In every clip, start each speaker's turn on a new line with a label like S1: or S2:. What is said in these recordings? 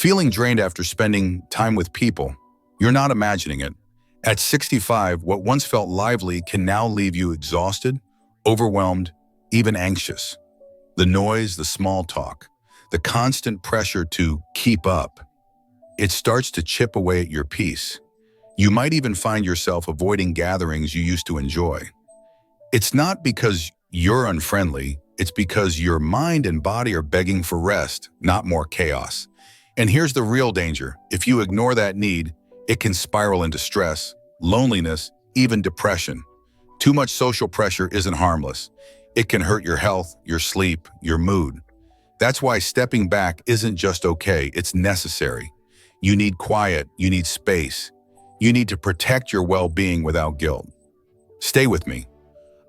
S1: Feeling drained after spending time with people, you're not imagining it. At 65, what once felt lively can now leave you exhausted, overwhelmed, even anxious. The noise, the small talk, the constant pressure to keep up, it starts to chip away at your peace. You might even find yourself avoiding gatherings you used to enjoy. It's not because you're unfriendly, it's because your mind and body are begging for rest, not more chaos. And here's the real danger. If you ignore that need, it can spiral into stress, loneliness, even depression. Too much social pressure isn't harmless. It can hurt your health, your sleep, your mood. That's why stepping back isn't just okay, it's necessary. You need quiet, you need space. You need to protect your well-being without guilt. Stay with me.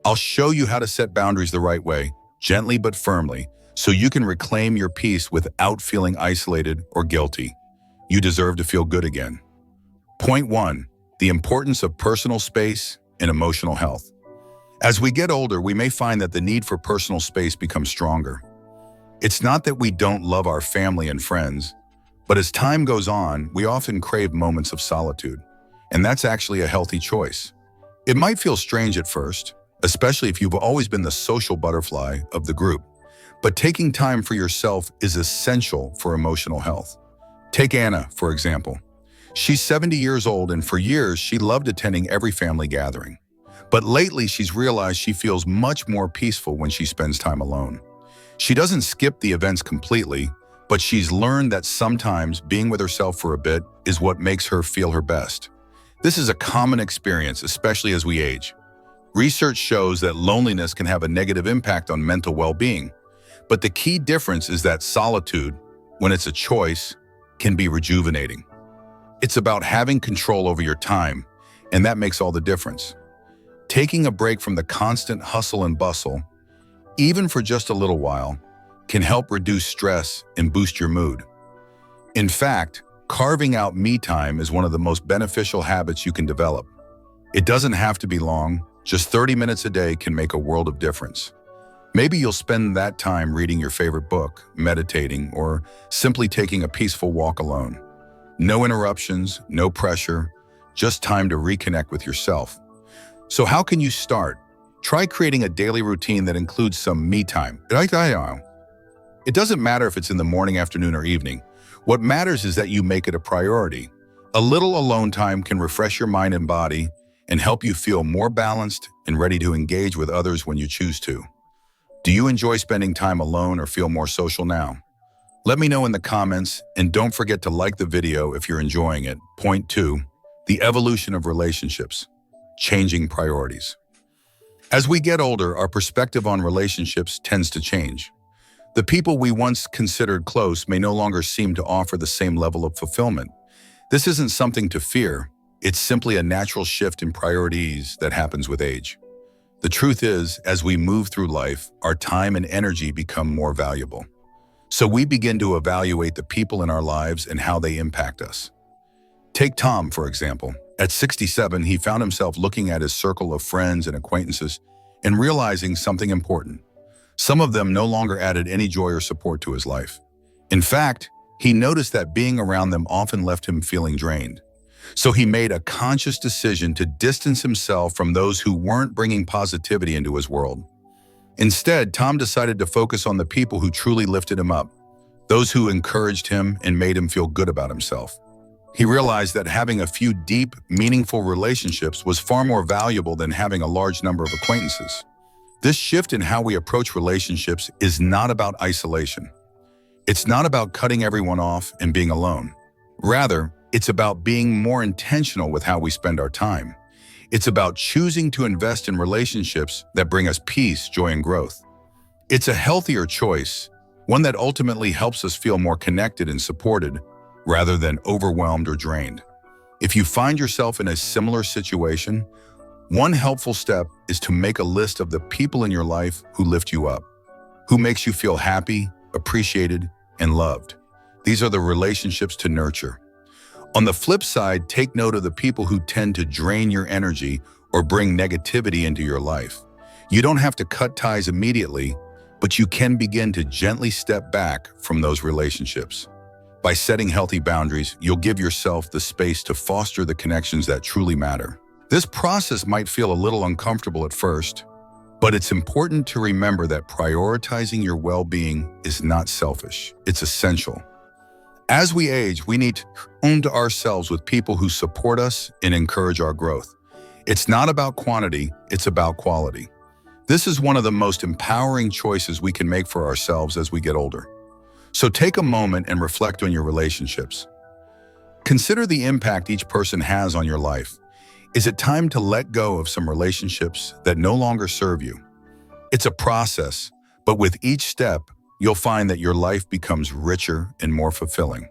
S1: I'll show you how to set boundaries the right way, gently but firmly, so you can reclaim your peace without feeling isolated or guilty. You deserve to feel good again. Point 1. The importance of personal space and emotional health. As we get older, we may find that the need for personal space becomes stronger. It's not that we don't love our family and friends, but as time goes on, we often crave moments of solitude. And that's actually a healthy choice. It might feel strange at first, especially if you've always been the social butterfly of the group. But taking time for yourself is essential for emotional health. Take Anna, for example. She's 70 years old, and for years she loved attending every family gathering. But lately she's realized she feels much more peaceful when she spends time alone. She doesn't skip the events completely, but she's learned that sometimes being with herself for a bit is what makes her feel her best. This is a common experience, especially as we age. Research shows that loneliness can have a negative impact on mental well-being. But the key difference is that solitude, when it's a choice, can be rejuvenating. It's about having control over your time, and that makes all the difference. Taking a break from the constant hustle and bustle, even for just a little while, can help reduce stress and boost your mood. In fact, carving out me time is one of the most beneficial habits you can develop. It doesn't have to be long, just 30 minutes a day can make a world of difference. Maybe you'll spend that time reading your favorite book, meditating, or simply taking a peaceful walk alone. No interruptions, no pressure, just time to reconnect with yourself. So how can you start? Try creating a daily routine that includes some me time. It doesn't matter if it's in the morning, afternoon, or evening. What matters is that you make it a priority. A little alone time can refresh your mind and body and help you feel more balanced and ready to engage with others when you choose to. Do you enjoy spending time alone or feel more social now? Let me know in the comments, and don't forget to like the video if you're enjoying it. Point 2, the evolution of relationships, changing priorities. As we get older, our perspective on relationships tends to change. The people we once considered close may no longer seem to offer the same level of fulfillment. This isn't something to fear, it's simply a natural shift in priorities that happens with age. The truth is, as we move through life, our time and energy become more valuable. So we begin to evaluate the people in our lives and how they impact us. Take Tom, for example. At 67, he found himself looking at his circle of friends and acquaintances and realizing something important. Some of them no longer added any joy or support to his life. In fact, he noticed that being around them often left him feeling drained. So he made a conscious decision to distance himself from those who weren't bringing positivity into his world. Instead, Tom decided to focus on the people who truly lifted him up, those who encouraged him and made him feel good about himself. He realized that having a few deep, meaningful relationships was far more valuable than having a large number of acquaintances. This shift in how we approach relationships is not about isolation. It's not about cutting everyone off and being alone. Rather, it's about being more intentional with how we spend our time. It's about choosing to invest in relationships that bring us peace, joy, and growth. It's a healthier choice, one that ultimately helps us feel more connected and supported, rather than overwhelmed or drained. If you find yourself in a similar situation, one helpful step is to make a list of the people in your life who lift you up, who makes you feel happy, appreciated, and loved. These are the relationships to nurture. On the flip side, take note of the people who tend to drain your energy or bring negativity into your life. You don't have to cut ties immediately, but you can begin to gently step back from those relationships. By setting healthy boundaries, you'll give yourself the space to foster the connections that truly matter. This process might feel a little uncomfortable at first, but it's important to remember that prioritizing your well-being is not selfish. It's essential. As we age, we need to surround ourselves with people who support us and encourage our growth. It's not about quantity, it's about quality. This is one of the most empowering choices we can make for ourselves as we get older. So take a moment and reflect on your relationships. Consider the impact each person has on your life. Is it time to let go of some relationships that no longer serve you? It's a process, but with each step, you'll find that your life becomes richer and more fulfilling.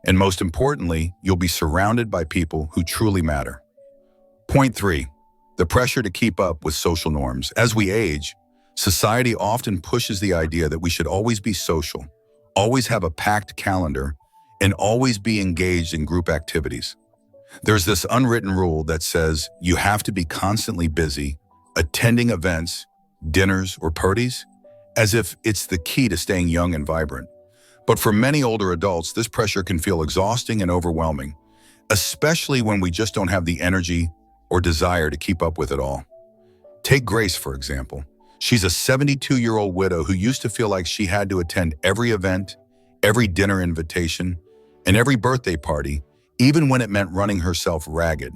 S1: And most importantly, you'll be surrounded by people who truly matter. Point 3, the pressure to keep up with social norms. As we age, society often pushes the idea that we should always be social, always have a packed calendar, and always be engaged in group activities. There's this unwritten rule that says you have to be constantly busy, attending events, dinners, or parties, as if it's the key to staying young and vibrant. But for many older adults, this pressure can feel exhausting and overwhelming, especially when we just don't have the energy or desire to keep up with it all. Take Grace, for example. She's a 72-year-old widow who used to feel like she had to attend every event, every dinner invitation, and every birthday party, even when it meant running herself ragged.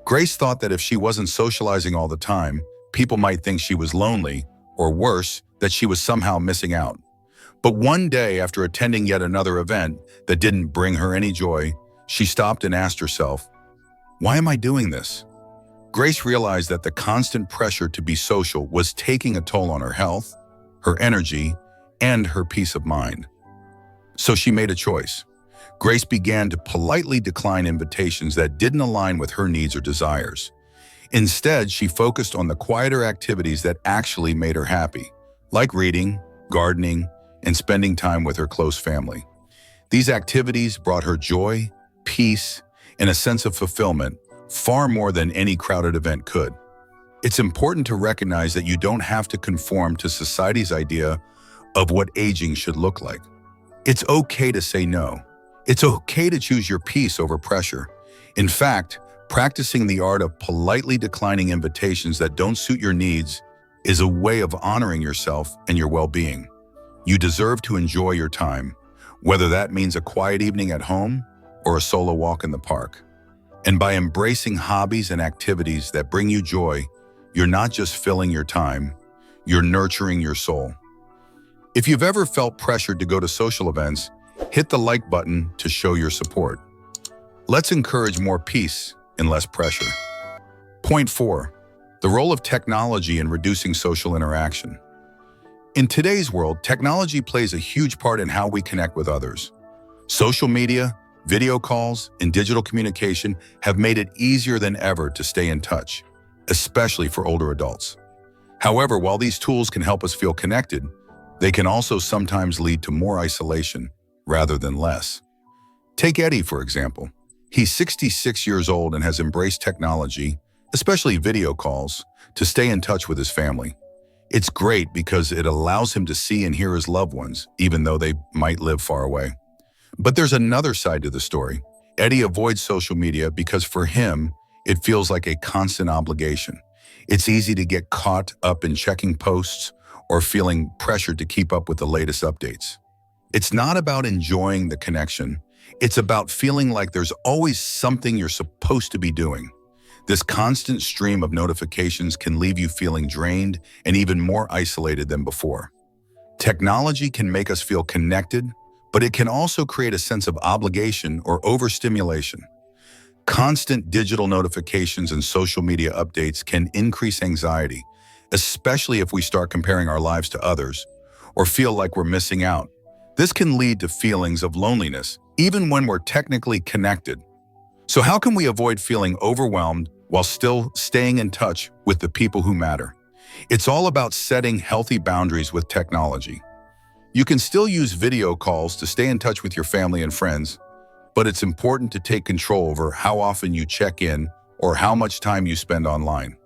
S1: Grace thought that if she wasn't socializing all the time, people might think she was lonely, or worse, that she was somehow missing out. But one day, after attending yet another event that didn't bring her any joy, she stopped and asked herself, "Why am I doing this?" Grace realized that the constant pressure to be social was taking a toll on her health, her energy, and her peace of mind. So she made a choice. Grace began to politely decline invitations that didn't align with her needs or desires. Instead, she focused on the quieter activities that actually made her happy, like reading, gardening, and spending time with her close family. These activities brought her joy, peace, and a sense of fulfillment, far more than any crowded event could. It's important to recognize that you don't have to conform to society's idea of what aging should look like. It's okay to say no. It's okay to choose your peace over pressure. In fact, practicing the art of politely declining invitations that don't suit your needs is a way of honoring yourself and your well-being. You deserve to enjoy your time, whether that means a quiet evening at home or a solo walk in the park. And by embracing hobbies and activities that bring you joy, you're not just filling your time, you're nurturing your soul. If you've ever felt pressured to go to social events, hit the like button to show your support. Let's encourage more peace and less pressure. Point 4, the role of technology in reducing social interaction. In today's world, technology plays a huge part in how we connect with others. Social media, video calls, and digital communication have made it easier than ever to stay in touch, especially for older adults. However, while these tools can help us feel connected, they can also sometimes lead to more isolation rather than less. Take Eddie, for example. He's 66 years old and has embraced technology, especially video calls, to stay in touch with his family. It's great because it allows him to see and hear his loved ones, even though they might live far away. But there's another side to the story. Eddie avoids social media because for him, it feels like a constant obligation. It's easy to get caught up in checking posts or feeling pressured to keep up with the latest updates. It's not about enjoying the connection. It's about feeling like there's always something you're supposed to be doing. This constant stream of notifications can leave you feeling drained and even more isolated than before. Technology can make us feel connected, but it can also create a sense of obligation or overstimulation. Constant digital notifications and social media updates can increase anxiety, especially if we start comparing our lives to others or feel like we're missing out. This can lead to feelings of loneliness, even when we're technically connected. So how can we avoid feeling overwhelmed while still staying in touch with the people who matter? It's all about setting healthy boundaries with technology. You can still use video calls to stay in touch with your family and friends, but it's important to take control over how often you check in or how much time you spend online.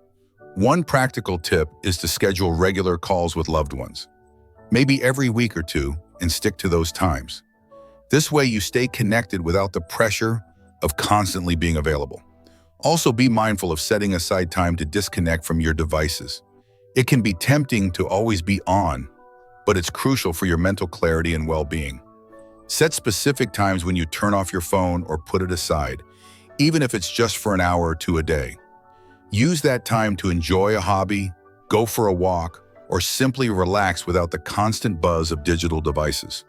S1: One practical tip is to schedule regular calls with loved ones, maybe every week or two, and stick to those times. This way you stay connected without the pressure of constantly being available. Also, be mindful of setting aside time to disconnect from your devices. It can be tempting to always be on, but it's crucial for your mental clarity and well-being. Set specific times when you turn off your phone or put it aside, even if it's just for an hour or two a day. Use that time to enjoy a hobby, go for a walk, or simply relax without the constant buzz of digital devices.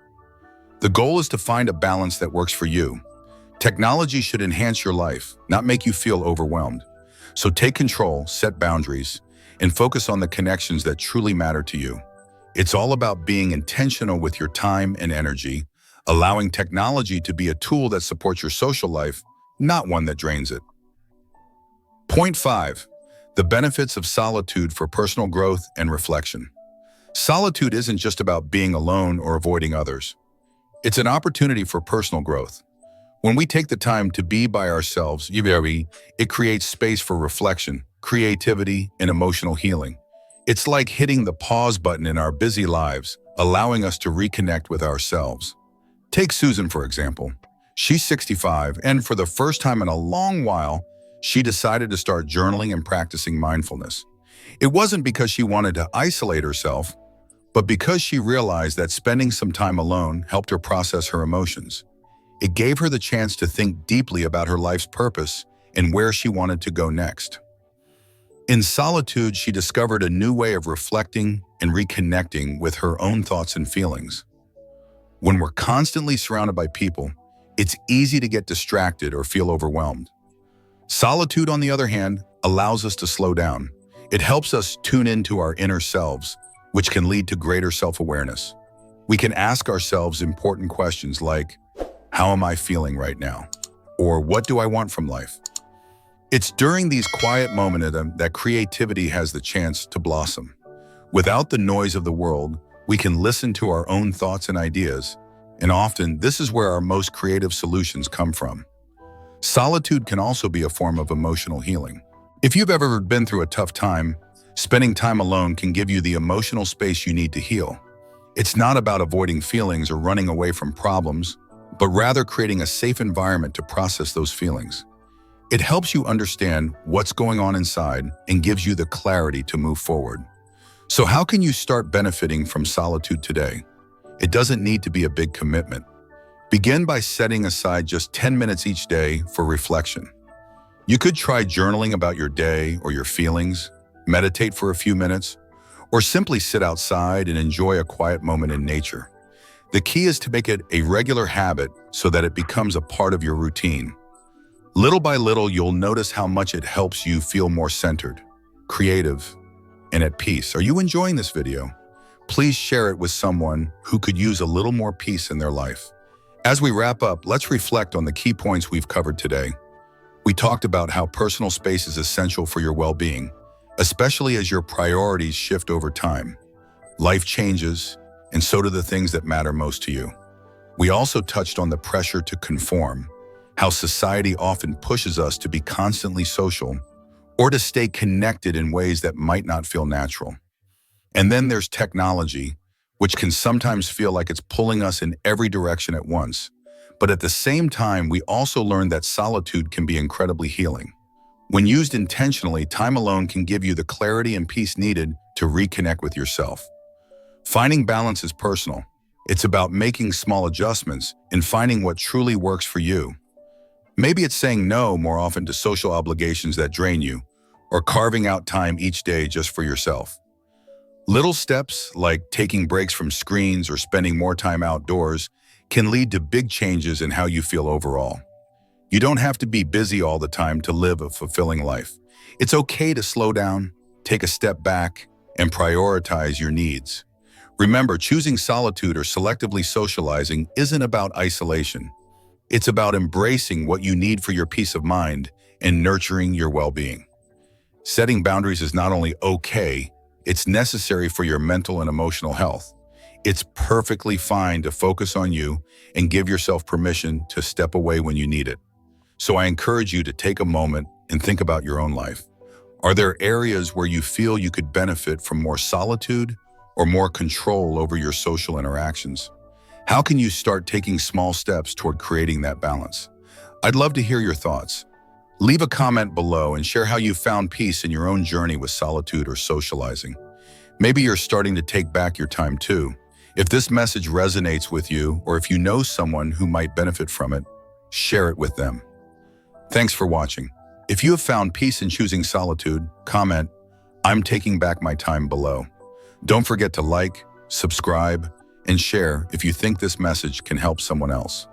S1: The goal is to find a balance that works for you. Technology should enhance your life, not make you feel overwhelmed. So take control, set boundaries, and focus on the connections that truly matter to you. It's all about being intentional with your time and energy, allowing technology to be a tool that supports your social life, not one that drains it. Point 5. The benefits of solitude for personal growth and reflection. Solitude isn't just about being alone or avoiding others. It's an opportunity for personal growth. When we take the time to be by ourselves, it creates space for reflection, creativity, and emotional healing. It's like hitting the pause button in our busy lives, allowing us to reconnect with ourselves. Take Susan, for example. She's 65, and for the first time in a long while, she decided to start journaling and practicing mindfulness. It wasn't because she wanted to isolate herself, but because she realized that spending some time alone helped her process her emotions. It gave her the chance to think deeply about her life's purpose and where she wanted to go next. In solitude, she discovered a new way of reflecting and reconnecting with her own thoughts and feelings. When we're constantly surrounded by people, it's easy to get distracted or feel overwhelmed. Solitude, on the other hand, allows us to slow down. It helps us tune into our inner selves, which can lead to greater self-awareness. We can ask ourselves important questions like, how am I feeling right now? Or what do I want from life? It's during these quiet moments that creativity has the chance to blossom. Without the noise of the world, we can listen to our own thoughts and ideas, and often this is where our most creative solutions come from. Solitude can also be a form of emotional healing. If you've ever been through a tough time, spending time alone can give you the emotional space you need to heal. It's not about avoiding feelings or running away from problems, but rather creating a safe environment to process those feelings. It helps you understand what's going on inside and gives you the clarity to move forward. So how can you start benefiting from solitude today? It doesn't need to be a big commitment. Begin by setting aside just 10 minutes each day for reflection. You could try journaling about your day or your feelings, meditate for a few minutes, or simply sit outside and enjoy a quiet moment in nature. The key is to make it a regular habit so that it becomes a part of your routine. Little by little, you'll notice how much it helps you feel more centered, creative, and at peace. Are you enjoying this video? Please share it with someone who could use a little more peace in their life. As we wrap up, let's reflect on the key points we've covered today. We talked about how personal space is essential for your well-being, especially as your priorities shift over time. Life changes, and so do the things that matter most to you. We also touched on the pressure to conform, how society often pushes us to be constantly social or to stay connected in ways that might not feel natural. And then there's technology, which can sometimes feel like it's pulling us in every direction at once. But at the same time, we also learned that solitude can be incredibly healing. When used intentionally, time alone can give you the clarity and peace needed to reconnect with yourself. Finding balance is personal. It's about making small adjustments and finding what truly works for you. Maybe it's saying no more often to social obligations that drain you, or carving out time each day just for yourself. Little steps, like taking breaks from screens or spending more time outdoors, can lead to big changes in how you feel overall. You don't have to be busy all the time to live a fulfilling life. It's okay to slow down, take a step back, and prioritize your needs. Remember, choosing solitude or selectively socializing isn't about isolation. It's about embracing what you need for your peace of mind and nurturing your well-being. Setting boundaries is not only okay, it's necessary for your mental and emotional health. It's perfectly fine to focus on you and give yourself permission to step away when you need it. So I encourage you to take a moment and think about your own life. Are there areas where you feel you could benefit from more solitude or more control over your social interactions? How can you start taking small steps toward creating that balance? I'd love to hear your thoughts. Leave a comment below and share how you found peace in your own journey with solitude or socializing. Maybe you're starting to take back your time too. If this message resonates with you, or if you know someone who might benefit from it, share it with them. Thanks for watching. If you have found peace in choosing solitude, comment, "I'm taking back my time" below. Don't forget to like, subscribe, and share if you think this message can help someone else.